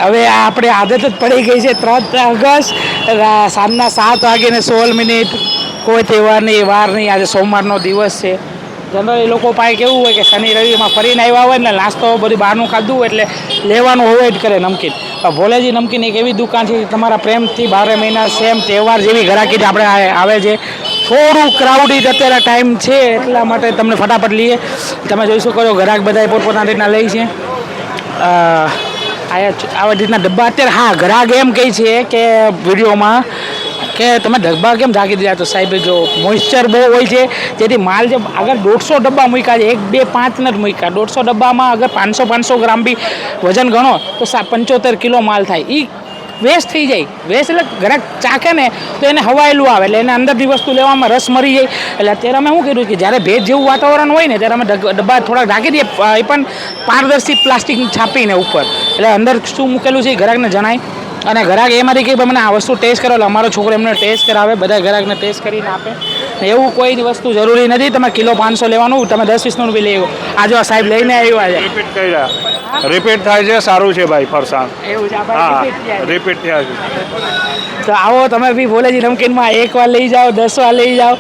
હવે આપણે આદત જ પડી ગઈ છે 3 ઓગસ્ટ સાંજના 7:16 કોઈ તહેવારની વાર નહીં. આજે સોમવારનો દિવસ છે. જનરલી લોકો પાસે કેવું હોય કે શનિ રવિમાં ફરીને આવ્યા હોય ને નાસ્તો બધું બહારનું ખાધું હોય એટલે લેવાનું અવોઇડ કરે નમકીન. ભોલેજી નમકીન એક એવી દુકાન છે તમારા પ્રેમથી 12 મહિના સેમ તહેવાર જેવી ઘરાકી આપણે આવે છે. થોડું ક્રાઉડી અત્યારે ટાઈમ છે એટલા માટે તમને ફટાફટ લઈએ. તમે જોઈ શકો છો ગ્રાહક બધા પોતપોતાની રીતના લઈ છે. આવા રીતના ડબ્બા અત્યારે હા ગ્રાહક એમ કહે છે કે વિડીયોમાં કે તમે ડબ્બા કેમ ઢાંકી દીધા? તો સાહેબ જો મોઇશ્ચર બહુ હોય છે જેથી માલ જે અગર 150 ડબ્બા મૂક્યા છે 1 2 5 નથી મૂક્યા 150 ડબ્બામાં અગર 500 ગ્રામ બી વજન ગણો તો 75 કિલો માલ થાય. એ વેસ્ટ થઈ જાય. વેસ્ટ એટલે ગ્રાહક ચાખે ને તો એને હવાયેલું આવે એટલે એને અંદરથી વસ્તુ લેવામાં રસ મરી જાય. એટલે અત્યારે અમે શું કર્યું કે જ્યારે ભેજ જેવું વાતાવરણ હોય ને ત્યારે અમે ડબ્બા થોડાક ઢાંકી દઈએ એ પણ પારદર્શી પ્લાસ્ટિક છાપીને ઉપર એટલે અંદર શું મૂકેલું છે એ ગ્રાહકને જણાય. અને ગ્રાહક એમાંથી કંઈ મને આ વસ્તુ ટેસ્ટ કરો એટલે અમારો છોકરો એમને ટેસ્ટ કરાવે. બધા ગ્રાહકને ટેસ્ટ કરીને આપે. એવું કોઈ વસ્તુ જરૂરી નથી તમે કિલો 500 લેવાનું તમે 10-20નું બી લેવો. આ જો સાહેબ લઈને આવ્યો આજે રિપીટ કર્યા રિપીટ થાય છે. સારું છે ભાઈ ફરસાણ. એવું છે હા રિપીટ થયા છે. તો આવો તમે બી ભોલેજી નમકીનમાં 1 વાર લઈ જાઓ 10 વાર લઈ જાઓ.